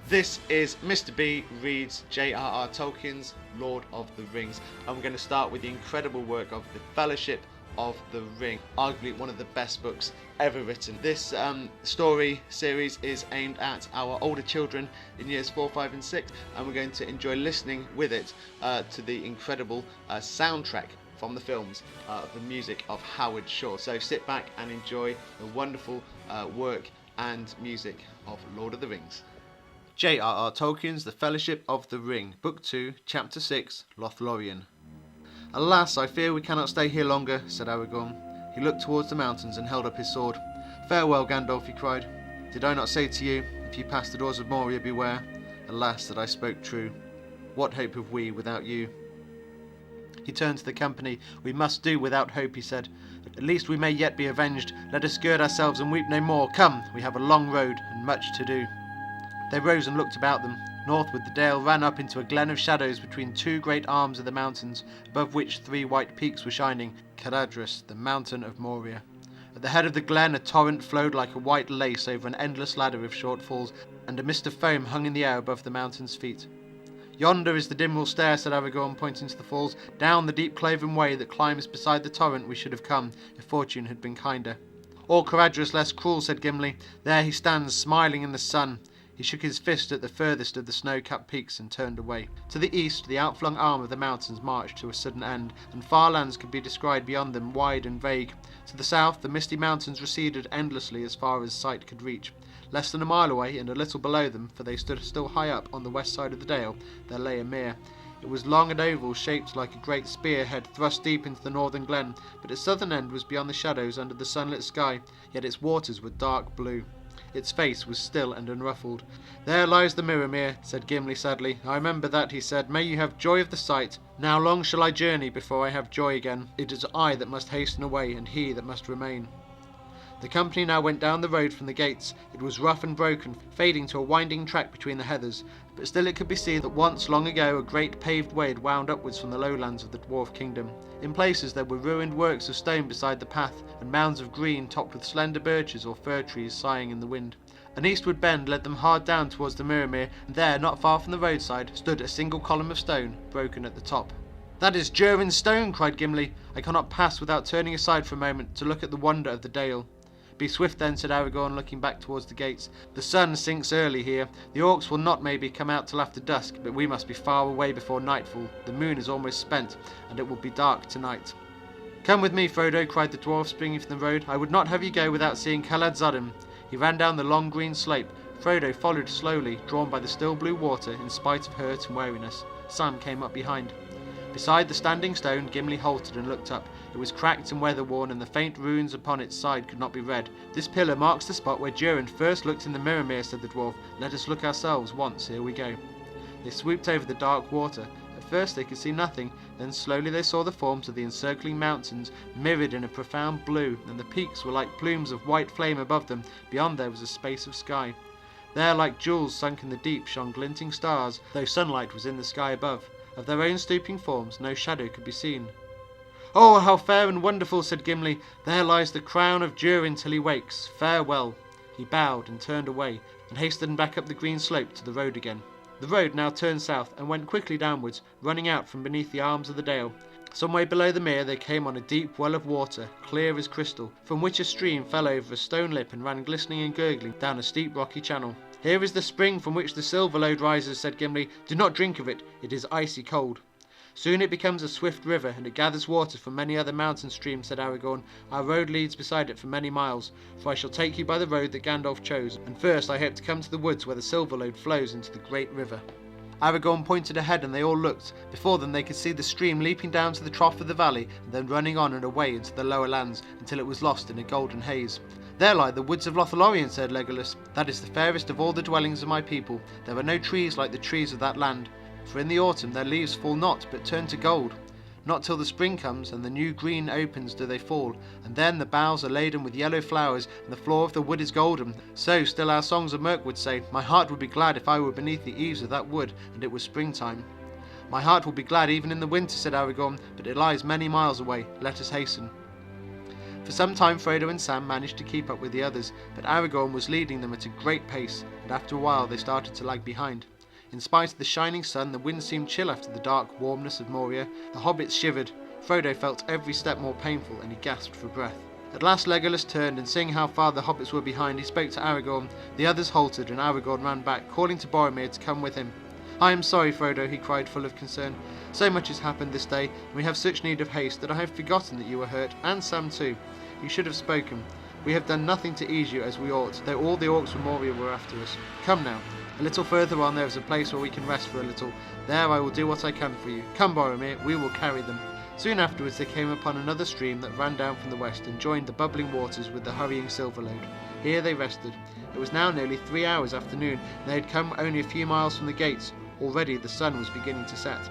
This is Mr. B reads J.R.R. Tolkien's Lord of the Rings, and we're going to start with the incredible work of The Fellowship of the Ring, arguably one of the best books ever written. This story series is aimed at our older children in years 4, 5 and 6, and we're going to enjoy listening with it to the incredible soundtrack from the films, the music of Howard Shore. So sit back and enjoy the wonderful work and music of Lord of the Rings. J.R.R. Tolkien's The Fellowship of the Ring, Book 2, Chapter 6, Lothlorien. Alas, I fear we cannot stay here longer, said Aragorn. He looked towards the mountains and held up his sword. Farewell, Gandalf, he cried. Did I not say to you, if you pass the doors of Moria, beware? Alas, that I spoke true. What hope have we without you? He turned to the company. We must do without hope, he said. At least we may yet be avenged. Let us gird ourselves and weep no more. Come, we have a long road and much to do. They rose and looked about them. Northward the dale ran up into a glen of shadows between two great arms of the mountains, above which 3 white peaks were shining, Caradhras, the mountain of Moria. At the head of the glen a torrent flowed like a white lace over an endless ladder of short falls, and a mist of foam hung in the air above the mountain's feet. Yonder is the Dimwall Stair, said Aragorn, pointing to the falls. Down the deep cloven way that climbs beside the torrent we should have come, if fortune had been kinder. Or Caradhras less cruel, said Gimli. There he stands, smiling in the sun. He shook his fist at the furthest of the snow-capped peaks and turned away. To the east, the outflung arm of the mountains marched to a sudden end, and far lands could be descried beyond them, wide and vague. To the south, the misty mountains receded endlessly as far as sight could reach. Less than a mile away, and a little below them, for they stood still high up on the west side of the dale, there lay a mere. It was long and oval, shaped like a great spearhead thrust deep into the northern glen, but its southern end was beyond the shadows under the sunlit sky, yet its waters were dark blue. Its face was still and unruffled. There lies the Mirrormere, said Gimli sadly. I remember that, he said. May you have joy of the sight. Now long shall I journey before I have joy again. It is I that must hasten away, and he that must remain. The company now went down the road from the gates. It was rough and broken, fading to a winding track between the heathers, but still it could be seen that once long ago a great paved way had wound upwards from the lowlands of the dwarf kingdom. In places there were ruined works of stone beside the path, and mounds of green topped with slender birches or fir trees sighing in the wind. An eastward bend led them hard down towards the Mirrormere, and there, not far from the roadside, stood a single column of stone, broken at the top. That is Durin's stone, cried Gimli. I cannot pass without turning aside for a moment to look at the wonder of the dale. Be swift then, said Aragorn, looking back towards the gates. The sun sinks early here. The orcs will not maybe come out till after dusk, but we must be far away before nightfall. The moon is almost spent, and it will be dark tonight. Come with me, Frodo, cried the dwarf, springing from the road. I would not have you go without seeing Caladzadim. He ran down the long green slope. Frodo followed slowly, drawn by the still blue water in spite of hurt and weariness. Sam came up behind. Beside the standing stone, Gimli halted and looked up. It was cracked and weather-worn, and the faint runes upon its side could not be read. This pillar marks the spot where Durin first looked in the Mirrormere, said the dwarf. Let us look ourselves once, here we go. They swooped over the dark water. At first they could see nothing, then slowly they saw the forms of the encircling mountains, mirrored in a profound blue, and the peaks were like plumes of white flame above them. Beyond there was a space of sky. There, like jewels sunk in the deep, shone glinting stars, though sunlight was in the sky above. Of their own stooping forms no shadow could be seen. Oh, how fair and wonderful, said Gimli. There lies the crown of Durin till he wakes. Farewell. He bowed and turned away, and hastened back up the green slope to the road again. The road now turned south and went quickly downwards, running out from beneath the arms of the dale. Some way below the mere they came on a deep well of water, clear as crystal, from which a stream fell over a stone lip and ran glistening and gurgling down a steep rocky channel. Here is the spring from which the Silverlode rises, said Gimli. Do not drink of it, it is icy cold. Soon it becomes a swift river, and it gathers water from many other mountain streams, said Aragorn. Our road leads beside it for many miles, for I shall take you by the road that Gandalf chose, and first I hope to come to the woods where the Silverlode flows into the great river. Aragorn pointed ahead, and they all looked. Before them they could see the stream leaping down to the trough of the valley, and then running on and away into the lower lands, until it was lost in a golden haze. There lie the woods of Lothlorien, said Legolas. That is the fairest of all the dwellings of my people. There are no trees like the trees of that land, for in the autumn their leaves fall not, but turn to gold. Not till the spring comes and the new green opens do they fall, and then the boughs are laden with yellow flowers, and the floor of the wood is golden. So still our songs of Mirkwood say, my heart would be glad if I were beneath the eaves of that wood, and it was springtime. My heart will be glad even in the winter, said Aragorn, but it lies many miles away. Let us hasten. For some time Frodo and Sam managed to keep up with the others, but Aragorn was leading them at a great pace, and after a while they started to lag behind. In spite of the shining sun, the wind seemed chill after the dark warmness of Moria. The hobbits shivered. Frodo felt every step more painful, and he gasped for breath. At last Legolas turned, and seeing how far the hobbits were behind, he spoke to Aragorn. The others halted, and Aragorn ran back, calling to Boromir to come with him. "I am sorry, Frodo," he cried, full of concern. "So much has happened this day, and we have such need of haste, that I have forgotten that you were hurt, and Sam too. You should have spoken. We have done nothing to ease you as we ought, though all the orcs from Moria were after us. Come now. A little further on there is a place where we can rest for a little. There I will do what I can for you. Come, Boromir, we will carry them." Soon afterwards they came upon another stream that ran down from the west and joined the bubbling waters with the hurrying Silverlode. Here they rested. It was now nearly 3 hours after noon, and they had come only a few miles from the gates. Already the sun was beginning to set.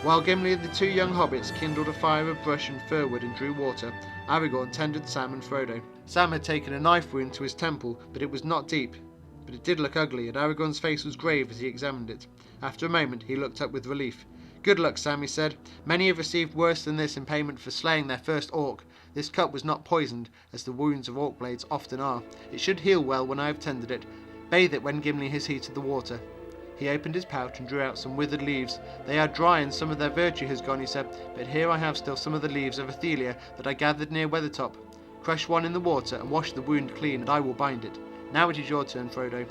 While Gimli and the two young hobbits kindled a fire of brush and firwood and drew water, Aragorn tended Sam and Frodo. Sam had taken a knife wound to his temple, but it was not deep. But it did look ugly, and Aragorn's face was grave as he examined it. After a moment he looked up with relief. "Good luck, Sam," he said. "Many have received worse than this in payment for slaying their first orc. This cup was not poisoned, as the wounds of orc blades often are. It should heal well when I have tended it. Bathe it when Gimli has heated the water." He opened his pouch and drew out some withered leaves. "They are dry and some of their virtue has gone," he said, "but here I have still some of the leaves of Athelia that I gathered near Weathertop. Crush one in the water and wash the wound clean, and I will bind it. Now it is your turn, Frodo."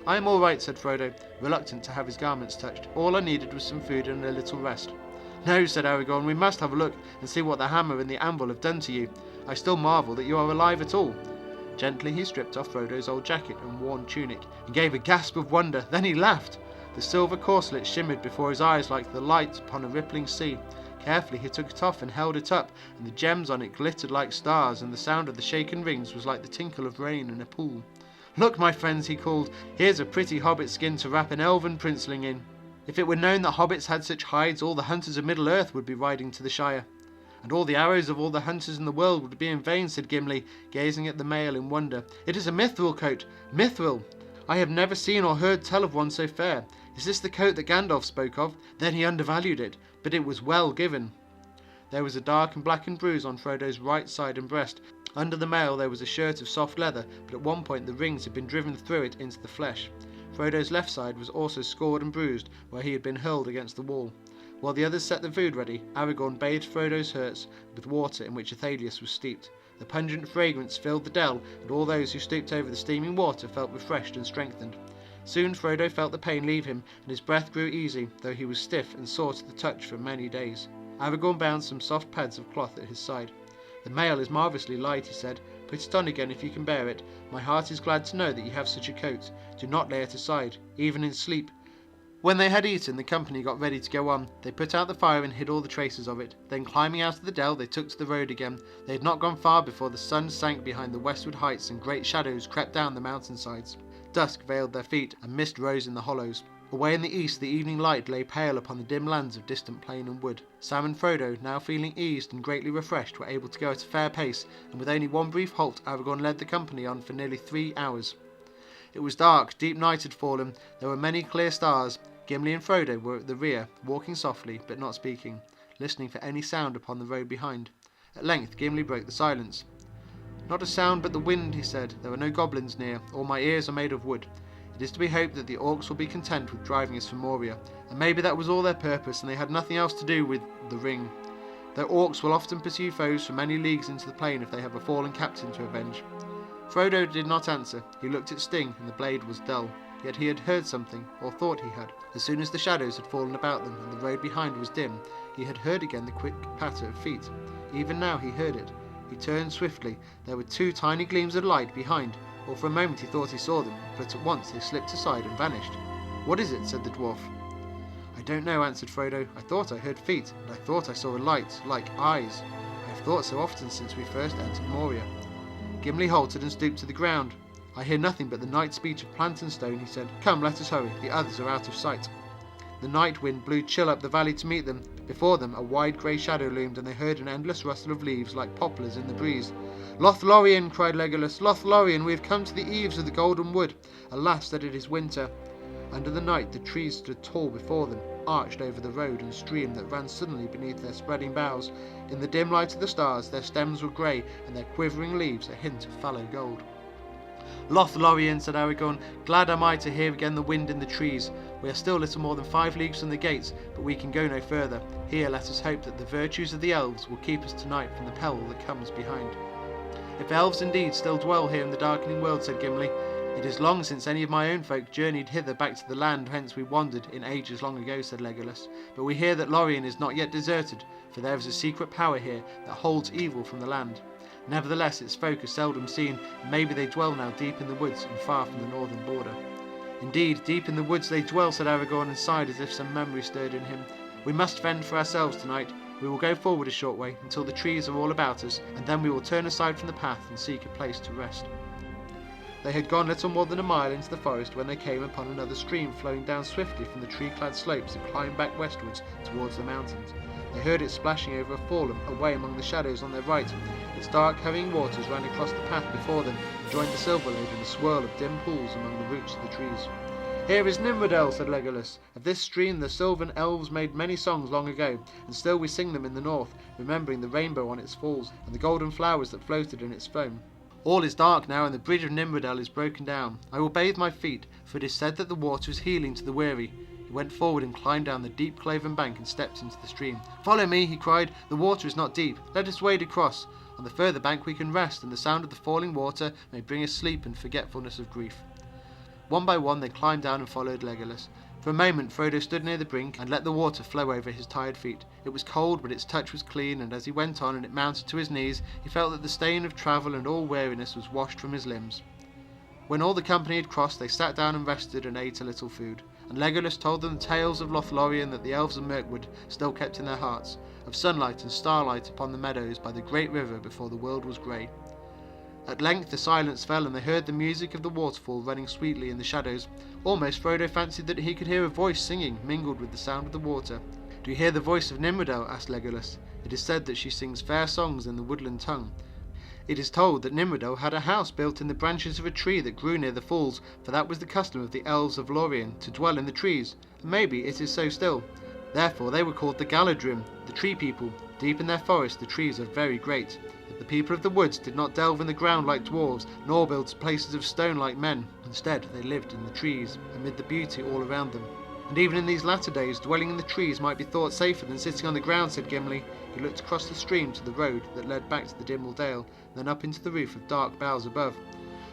"I am all right," said Frodo, reluctant to have his garments touched. "All I needed was some food and a little rest." "No," said Aragorn, "we must have a look and see what the hammer and the anvil have done to you. I still marvel that you are alive at all." Gently he stripped off Frodo's old jacket and worn tunic, and gave a gasp of wonder. Then he laughed. The silver corselet shimmered before his eyes like the light upon a rippling sea. Carefully he took it off and held it up, and the gems on it glittered like stars, and the sound of the shaken rings was like the tinkle of rain in a pool. "Look, my friends," he called, "here's a pretty hobbit skin to wrap an elven princeling in. If it were known that hobbits had such hides, all the hunters of Middle-earth would be riding to the Shire." "And all the arrows of all the hunters in the world would be in vain," said Gimli, gazing at the mail in wonder. "It is a mithril coat. Mithril! I have never seen or heard tell of one so fair. Is this the coat that Gandalf spoke of? Then he undervalued it, but it was well given." There was a dark and blackened bruise on Frodo's right side and breast. Under the mail there was a shirt of soft leather, but at one point the rings had been driven through it into the flesh. Frodo's left side was also scored and bruised where he had been hurled against the wall. While the others set the food ready, Aragorn bathed Frodo's hurts with water in which Athalius was steeped. The pungent fragrance filled the dell, and all those who stooped over the steaming water felt refreshed and strengthened. Soon Frodo felt the pain leave him, and his breath grew easy, though he was stiff and sore to the touch for many days. Aragorn bound some soft pads of cloth at his side. "The mail is marvellously light," he said. "Put it on again if you can bear it. My heart is glad to know that you have such a coat. Do not lay it aside, even in sleep." When they had eaten, the company got ready to go on. They put out the fire and hid all the traces of it. Then, climbing out of the dell, they took to the road again. They had not gone far before the sun sank behind the westward heights and great shadows crept down the mountainsides. Dusk veiled their feet, and mist rose in the hollows. Away in the east the evening light lay pale upon the dim lands of distant plain and wood. Sam and Frodo, now feeling eased and greatly refreshed, were able to go at a fair pace, and with only one brief halt Aragorn led the company on for nearly 3 hours. It was dark, deep night had fallen, there were many clear stars. Gimli and Frodo were at the rear, walking softly, but not speaking, listening for any sound upon the road behind. At length Gimli broke the silence. "Not a sound but the wind," he said. "There are no goblins near. All my ears are made of wood. It is to be hoped that the orcs will be content with driving us from Moria, and maybe that was all their purpose, and they had nothing else to do with the ring. Though orcs will often pursue foes for many leagues into the plain if they have a fallen captain to avenge." Frodo did not answer. He looked at Sting, and the blade was dull. Yet he had heard something, or thought he had. As soon as the shadows had fallen about them, and the road behind was dim, he had heard again the quick patter of feet. Even now he heard it. He turned swiftly. There were 2 tiny gleams of light behind, or for a moment he thought he saw them, but at once they slipped aside and vanished. "What is it?" said the dwarf. "I don't know," answered Frodo. "I thought I heard feet, and I thought I saw a light, like eyes. I have thought so often since we first entered Moria." Gimli halted and stooped to the ground. "I hear nothing but the night speech of plant and stone," he said. "Come, let us hurry. The others are out of sight." The night wind blew chill up the valley to meet them. Before them a wide grey shadow loomed, and they heard an endless rustle of leaves like poplars in the breeze. "Lothlorien!" cried Legolas. "Lothlorien! We have come to the eaves of the Golden Wood. Alas that it is winter." Under the night the trees stood tall before them, arched over the road and stream that ran suddenly beneath their spreading boughs. In the dim light of the stars their stems were grey, and their quivering leaves a hint of fallow gold. Lothlorien, said Aragorn, glad am I to hear again the wind in the trees. We are still little more than 5 leagues from the gates, but we can go no further. Here let us hope that the virtues of the elves will keep us tonight from the peril that comes behind. If elves indeed still dwell here in the darkening world, said Gimli, it is long since any of my own folk journeyed hither back to the land whence we wandered in ages long ago, said Legolas. But we hear that Lorien is not yet deserted, for there is a secret power here that holds evil from the land. Nevertheless, its folk are seldom seen, and maybe they dwell now deep in the woods and far from the northern border. Indeed, deep in the woods they dwell, said Aragorn, and sighed as if some memory stirred in him. We must fend for ourselves tonight. We will go forward a short way until the trees are all about us, and then we will turn aside from the path and seek a place to rest. They had gone little more than a mile into the forest when they came upon another stream flowing down swiftly from the tree-clad slopes and climbed back westwards towards the mountains. They heard it splashing over a fallen away among the shadows on their right. Its dark hurrying waters ran across the path before them and joined the Silverlode in a swirl of dim pools among the roots of the trees. Here is Nimrodel, said Legolas. Of this stream the Sylvan elves made many songs long ago, and still we sing them in the north, remembering the rainbow on its falls and the golden flowers that floated in its foam. All is dark now, and the bridge of Nimrodel is broken down. I will bathe my feet, for it is said that the water is healing to the weary. He went forward and climbed down the deep cloven bank and stepped into the stream. Follow me, he cried. The water is not deep. Let us wade across. On the further bank we can rest, and the sound of the falling water may bring us sleep and forgetfulness of grief. One by one they climbed down and followed Legolas. For a moment Frodo stood near the brink and let the water flow over his tired feet. It was cold, but its touch was clean, and as he went on and it mounted to his knees, he felt that the stain of travel and all weariness was washed from his limbs. When all the company had crossed, they sat down and rested and ate a little food, and Legolas told them the tales of Lothlorien that the elves of Mirkwood still kept in their hearts, of sunlight and starlight upon the meadows by the great river before the world was grey. At length the silence fell, and they heard the music of the waterfall running sweetly in the shadows. Almost Frodo fancied that he could hear a voice singing, mingled with the sound of the water. Do you hear the voice of Nimrodel? Asked Legolas. It is said that she sings fair songs in the woodland tongue. It is told that Nimrodel had a house built in the branches of a tree that grew near the falls, for that was the custom of the elves of Lorien, to dwell in the trees, and maybe it is so still. Therefore they were called the Galadrim, the tree people. Deep in their forest the trees are very great. The people of the woods did not delve in the ground like dwarves, nor build places of stone like men. Instead, they lived in the trees, amid the beauty all around them. And even in these latter days, dwelling in the trees might be thought safer than sitting on the ground, said Gimli. He looked across the stream to the road that led back to the Dimwall Dale, then up into the roof of dark boughs above.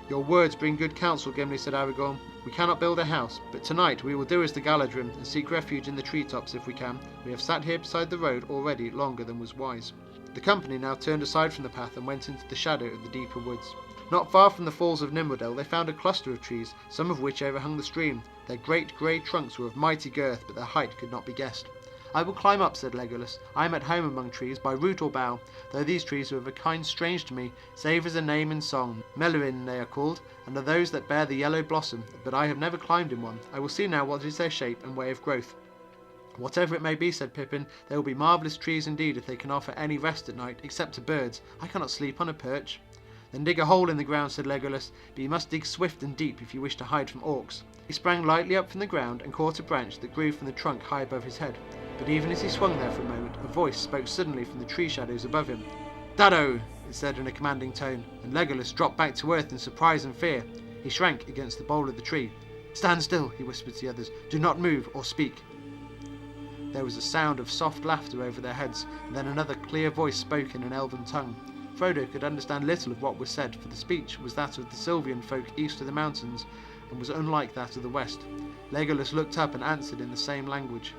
Your words bring good counsel, Gimli, said Aragorn. We cannot build a house, but tonight we will do as the Galadrim and seek refuge in the treetops if we can. We have sat here beside the road already longer than was wise. The company now turned aside from the path and went into the shadow of the deeper woods. Not far from the falls of Nimrodel they found a cluster of trees, some of which overhung the stream. Their great grey trunks were of mighty girth, but their height could not be guessed. I will climb up, said Legolas. I am at home among trees, by root or bough, though these trees are of a kind strange to me, save as a name in song. Melurin they are called, and are those that bear the yellow blossom, but I have never climbed in one. I will see now what is their shape and way of growth. Whatever it may be, said Pippin, they will be marvellous trees indeed if they can offer any rest at night, except to birds. I cannot sleep on a perch. Then dig a hole in the ground, said Legolas, but you must dig swift and deep if you wish to hide from orcs. He sprang lightly up from the ground and caught a branch that grew from the trunk high above his head. But even as he swung there for a moment, a voice spoke suddenly from the tree shadows above him. Daddo, it said in a commanding tone, and Legolas dropped back to earth in surprise and fear. He shrank against the bole of the tree. Stand still, he whispered to the others. Do not move or speak. There was a sound of soft laughter over their heads, and then another clear voice spoke in an elven tongue. Frodo could understand little of what was said, for the speech was that of the Sylvian folk east of the mountains, and was unlike that of the west. Legolas looked up and answered in the same language.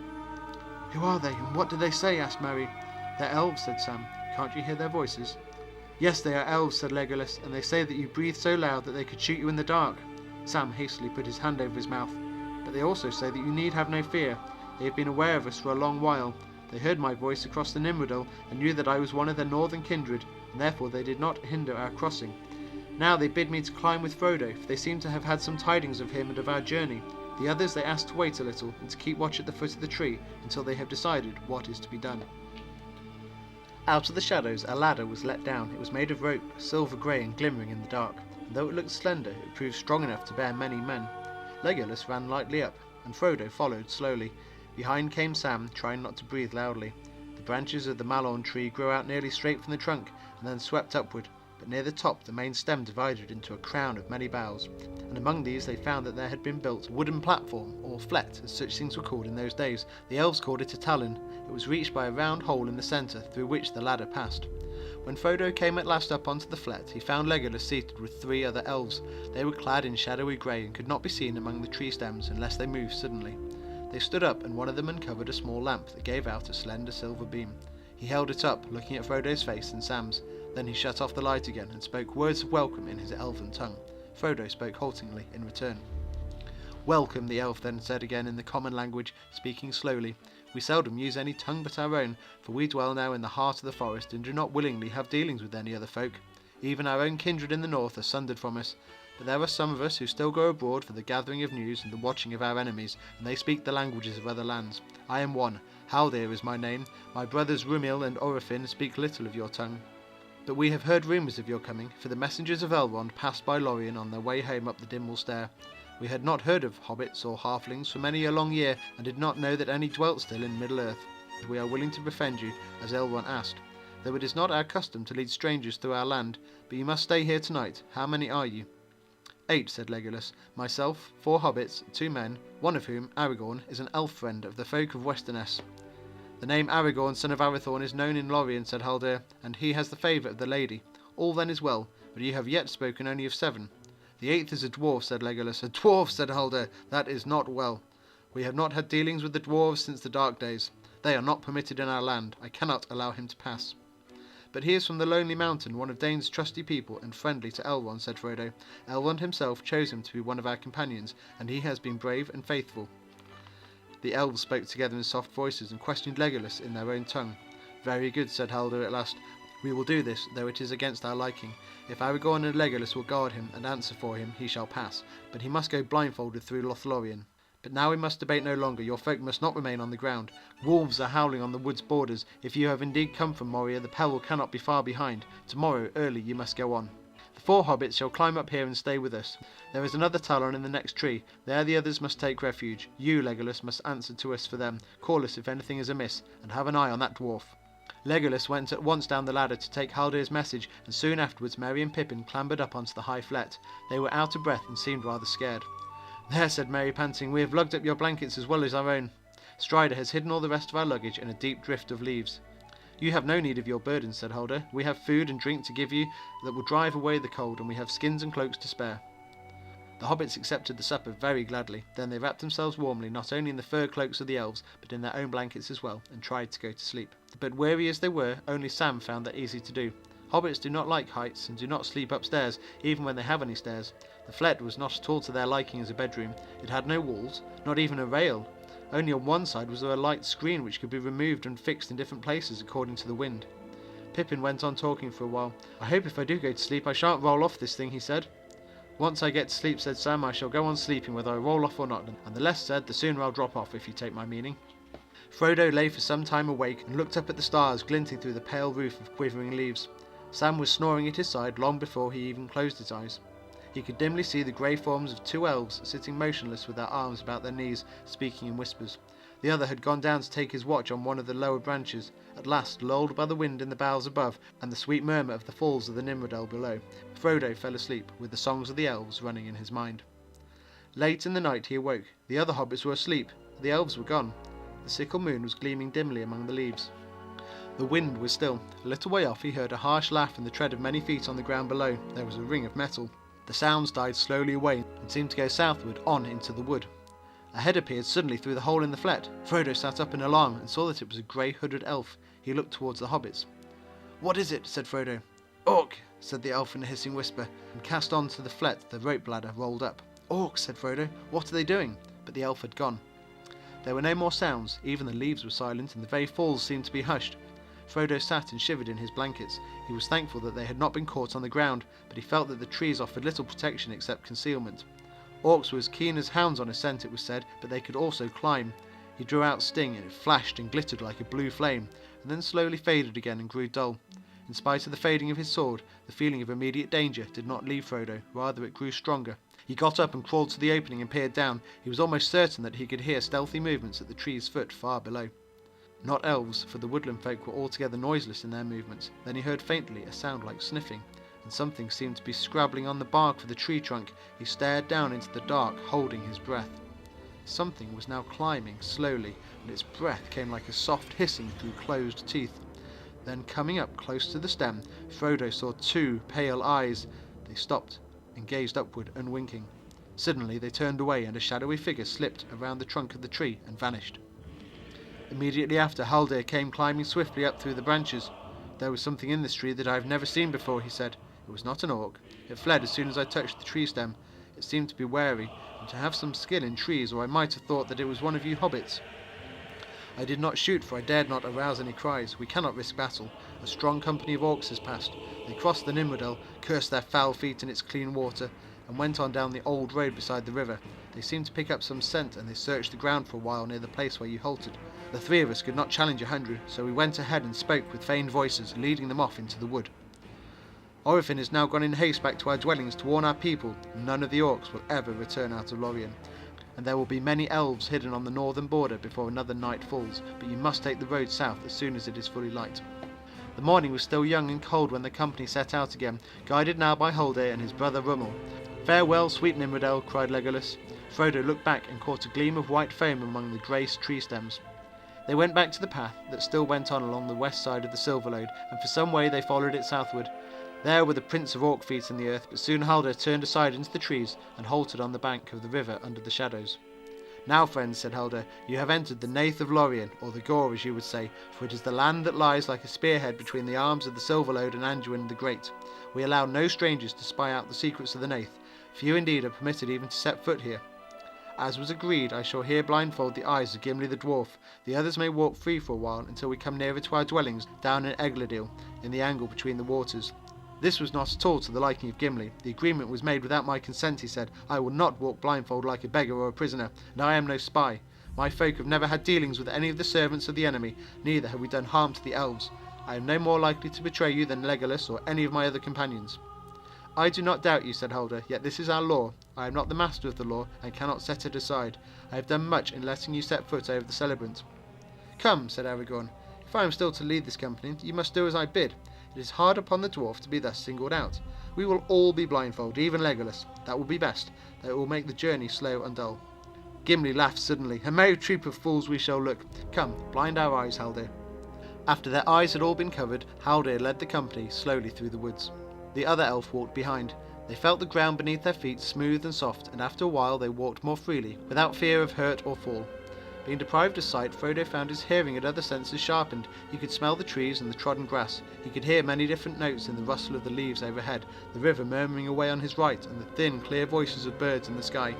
Who are they, and what do they say? Asked Merry. They're elves, said Sam. Can't you hear their voices? Yes, they are elves, said Legolas, and they say that you breathe so loud that they could shoot you in the dark. Sam hastily put his hand over his mouth. But they also say that you need have no fear. They have been aware of us for a long while. They heard my voice across the Nimrodel and knew that I was one of their northern kindred, and therefore they did not hinder our crossing. Now they bid me to climb with Frodo, for they seem to have had some tidings of him and of our journey. The others they asked to wait a little, and to keep watch at the foot of the tree, until they have decided what is to be done. Out of the shadows a ladder was let down. It was made of rope, silver grey and glimmering in the dark, and though it looked slender, it proved strong enough to bear many men. Legolas ran lightly up, and Frodo followed slowly. Behind came Sam, trying not to breathe loudly. The branches of the malorn tree grew out nearly straight from the trunk, and then swept upward, but near the top the main stem divided into a crown of many boughs, and among these they found that there had been built a wooden platform, or flet, as such things were called in those days. The elves called it a talon. It was reached by a round hole in the centre, through which the ladder passed. When Frodo came at last up onto the flet, he found Legolas seated with 3 other elves. They were clad in shadowy grey and could not be seen among the tree stems unless they moved suddenly. They stood up, and one of them uncovered a small lamp that gave out a slender silver beam. He held it up, looking at Frodo's face and Sam's. Then he shut off the light again and spoke words of welcome in his elven tongue. Frodo spoke haltingly in return. "Welcome," the elf then said again in the common language, speaking slowly. "We seldom use any tongue but our own, for we dwell now in the heart of the forest and do not willingly have dealings with any other folk. Even our own kindred in the north are sundered from us. But there are some of us who still go abroad for the gathering of news and the watching of our enemies, and they speak the languages of other lands. I am one. Haldir is my name. My brothers Rumil and Orifin speak little of your tongue. But we have heard rumours of your coming, for the messengers of Elrond passed by Lorien on their way home up the Dimwall Stair. We had not heard of hobbits or halflings for many a long year, and did not know that any dwelt still in Middle-earth. We are willing to befriend you, as Elrond asked, though it is not our custom to lead strangers through our land, but you must stay here tonight. How many are you?" 8, said Legolas. "Myself, 4 hobbits, 2 men, one of whom, Aragorn, is an elf friend of the folk of Westerness." "The name Aragorn, son of Arathorn, is known in Lorien," said Haldir, "and he has the favour of the lady. All then is well, but you have yet spoken only of 7. "The 8th is a dwarf," said Legolas. "A dwarf," said Haldir. "That is not well. We have not had dealings with the dwarves since the dark days. They are not permitted in our land. I cannot allow him to pass." "But he is from the Lonely Mountain, one of Dane's trusty people, and friendly to Elrond," said Frodo. "Elrond himself chose him to be one of our companions, and he has been brave and faithful." The elves spoke together in soft voices and questioned Legolas in their own tongue. "Very good," said Haldir at last. "We will do this, though it is against our liking. If Aragorn and Legolas will guard him and answer for him, he shall pass, but he must go blindfolded through Lothlorien. But now we must debate no longer. Your folk must not remain on the ground. Wolves are howling on the wood's borders. If you have indeed come from Moria, the peril cannot be far behind. Tomorrow, early, you must go on. The 4 hobbits shall climb up here and stay with us. There is another talon in the next tree. There the others must take refuge. You, Legolas, must answer to us for them. Call us if anything is amiss, and have an eye on that dwarf." Legolas went at once down the ladder to take Haldir's message, and soon afterwards Merry and Pippin clambered up onto the high flet. They were out of breath and seemed rather scared. "There," said Merry, panting, "we have lugged up your blankets as well as our own. Strider has hidden all the rest of our luggage in a deep drift of leaves." "You have no need of your burdens," said Haldir. "We have food and drink to give you that will drive away the cold, and we have skins and cloaks to spare." The hobbits accepted the supper very gladly. Then they wrapped themselves warmly, not only in the fur cloaks of the elves, but in their own blankets as well, and tried to go to sleep. But weary as they were, only Sam found that easy to do. Hobbits do not like heights, and do not sleep upstairs, even when they have any stairs. The flet was not at all to their liking as a bedroom. It had no walls, not even a rail. Only on one side was there a light screen which could be removed and fixed in different places according to the wind. Pippin went on talking for a while. "I hope if I do go to sleep I shan't roll off this thing," he said. "Once I get to sleep," said Sam, "I shall go on sleeping whether I roll off or not, and the less said the sooner I'll drop off, if you take my meaning." Frodo lay for some time awake and looked up at the stars glinting through the pale roof of quivering leaves. Sam was snoring at his side long before he even closed his eyes. He could dimly see the grey forms of 2 elves sitting motionless with their arms about their knees, speaking in whispers. The other had gone down to take his watch on one of the lower branches. At last, lulled by the wind in the boughs above and the sweet murmur of the falls of the Nimrodel below, Frodo fell asleep with the songs of the elves running in his mind. Late in the night he awoke. The other hobbits were asleep. The elves were gone. The sickle moon was gleaming dimly among the leaves. The wind was still. A little way off he heard a harsh laugh and the tread of many feet on the ground below. There was a ring of metal. The sounds died slowly away and seemed to go southward on into the wood. A head appeared suddenly through the hole in the flet. Frodo sat up in alarm and saw that it was a grey hooded elf. He looked towards the hobbits. "What is it?" said Frodo. "Orc," said the elf in a hissing whisper, and cast on to the flet the rope ladder rolled up. "Orcs," said Frodo. "What are they doing?" But the elf had gone. There were no more sounds. Even the leaves were silent, and the very falls seemed to be hushed. Frodo sat and shivered in his blankets. He was thankful that they had not been caught on the ground, but he felt that the trees offered little protection except concealment. Orcs were as keen as hounds on a scent, it was said, but they could also climb. He drew out Sting, and it flashed and glittered like a blue flame, and then slowly faded again and grew dull. In spite of the fading of his sword, the feeling of immediate danger did not leave Frodo, rather it grew stronger. He got up and crawled to the opening and peered down. He was almost certain that he could hear stealthy movements at the tree's foot far below. Not elves, for the woodland folk were altogether noiseless in their movements. Then he heard faintly a sound like sniffing, and something seemed to be scrabbling on the bark of the tree trunk. He stared down into the dark, holding his breath. Something was now climbing slowly, and its breath came like a soft hissing through closed teeth. Then, coming up close to the stem, Frodo saw two pale eyes. They stopped and gazed upward, unwinking. Suddenly they turned away, and a shadowy figure slipped around the trunk of the tree and vanished. Immediately after, Haldir came climbing swiftly up through the branches. "There was something in this tree that I have never seen before," he said. "It was not an orc. It fled as soon as I touched the tree stem. It seemed to be wary, and to have some skill in trees, or I might have thought that it was one of you hobbits. I did not shoot, for I dared not arouse any cries. We cannot risk battle. A strong company of orcs has passed. They crossed the Nimrodel, cursed their foul feet in its clean water, and went on down the old road beside the river. They seemed to pick up some scent, and they searched the ground for a while near the place where you halted. The three of us could not challenge 100, so we went ahead and spoke with feigned voices, leading them off into the wood. Orifin has now gone in haste back to our dwellings to warn our people. None of the orcs will ever return out of Lothlorien, and there will be many elves hidden on the northern border before another night falls, but you must take the road south as soon as it is fully light." The morning was still young and cold when the company set out again, guided now by Haldir and his brother Rummel. "Farewell, sweet Nimrodel," cried Legolas. Frodo looked back and caught a gleam of white foam among the grey tree stems. They went back to the path that still went on along the west side of the Silverlode, and for some way they followed it southward. There were the prints of orc feet in the earth, but soon Haldir turned aside into the trees and halted on the bank of the river under the shadows. "Now, friends," said Haldir, "you have entered the Nath of Lorien, or the Gore as you would say, for it is the land that lies like a spearhead between the arms of the Silverlode and Anduin the Great. We allow no strangers to spy out the secrets of the Nath. Few indeed are permitted even to set foot here. As was agreed, I shall here blindfold the eyes of Gimli the dwarf. The others may walk free for a while until we come nearer to our dwellings down in Egladil, in the angle between the waters." This was not at all to the liking of Gimli. "The agreement was made without my consent," he said. "I will not walk blindfold like a beggar or a prisoner, and I am no spy. My folk have never had dealings with any of the servants of the enemy, neither have we done harm to the elves. I am no more likely to betray you than Legolas or any of my other companions." "I do not doubt you," said Haldir, "yet this is our law. I am not the master of the law, and cannot set it aside. I have done much in letting you set foot over the celebrant." "Come," said Aragorn, "if I am still to lead this company, you must do as I bid. It is hard upon the dwarf to be thus singled out. We will all be blindfold, even Legolas. That will be best. That will make the journey slow and dull." Gimli laughed suddenly. "A merry troop of fools we shall look. Come, blind our eyes, Haldir." After their eyes had all been covered, Haldir led the company slowly through the woods. The other elf walked behind. They felt the ground beneath their feet smooth and soft, and after a while they walked more freely, without fear of hurt or fall. Being deprived of sight, Frodo found his hearing and other senses sharpened. He could smell the trees and the trodden grass. He could hear many different notes in the rustle of the leaves overhead, the river murmuring away on his right, and the thin, clear voices of birds in the sky.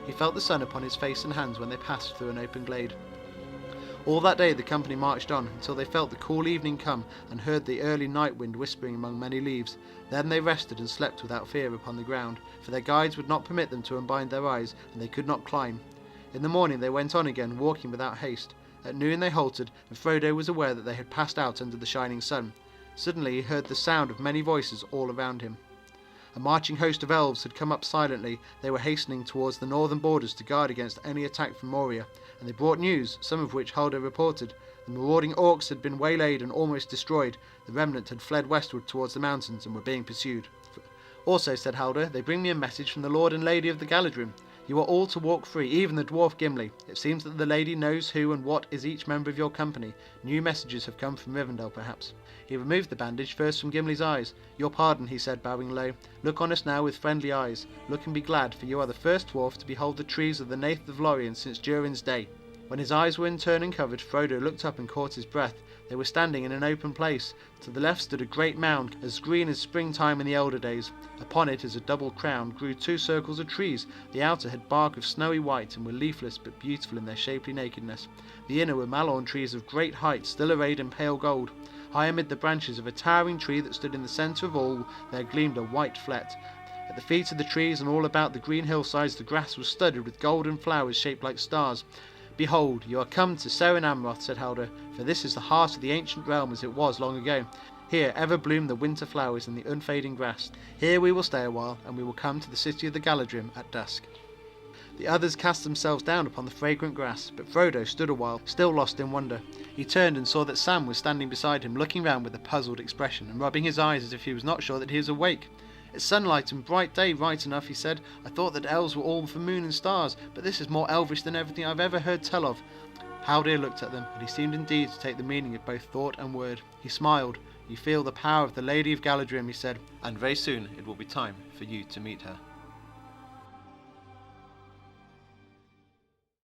He felt the sun upon his face and hands when they passed through an open glade. All that day the company marched on, until they felt the cool evening come, and heard the early night wind whispering among many leaves. Then they rested and slept without fear upon the ground, for their guides would not permit them to unbind their eyes, and they could not climb. In the morning they went on again, walking without haste. At noon they halted, and Frodo was aware that they had passed out under the shining sun. Suddenly he heard the sound of many voices all around him. A marching host of elves had come up silently. They were hastening towards the northern borders to guard against any attack from Moria, and they brought news, some of which Haldir reported. The marauding orcs had been waylaid and almost destroyed. The remnant had fled westward towards the mountains and were being pursued. "Also," said Haldir, "they bring me a message from the Lord and Lady of the Galadrim. You are all to walk free, even the dwarf Gimli. It seems that the lady knows who and what is each member of your company. New messages have come from Rivendell, perhaps." He removed the bandage first from Gimli's eyes. "Your pardon," he said, bowing low. "Look on us now with friendly eyes. Look and be glad, for you are the first dwarf to behold the trees of the Nath of Lorien since Durin's day." When his eyes were in turn uncovered, Frodo looked up and caught his breath. They were standing in an open place. To the left stood a great mound, as green as springtime in the elder days. Upon it, as a double crown, grew two circles of trees. The outer had bark of snowy white, and were leafless but beautiful in their shapely nakedness. The inner were malorn trees of great height, still arrayed in pale gold. High amid the branches of a towering tree that stood in the centre of all, there gleamed a white flet. At the feet of the trees and all about the green hillsides the grass was studded with golden flowers shaped like stars. "Behold, you are come to Seren Amroth," said Haldir, "for this is the heart of the ancient realm as it was long ago. Here ever bloom the winter flowers and the unfading grass. Here we will stay a while, and we will come to the city of the Galadrim at dusk." The others cast themselves down upon the fragrant grass, but Frodo stood a while, still lost in wonder. He turned and saw that Sam was standing beside him, looking round with a puzzled expression, and rubbing his eyes as if he was not sure that he was awake. "It's sunlight and bright day right enough," he said. "I thought that elves were all for moon and stars, but this is more elvish than everything I've ever heard tell of." Haldir looked at them, and he seemed indeed to take the meaning of both thought and word. He smiled. "You feel the power of the Lady of Galadrim," he said, "and very soon it will be time for you to meet her."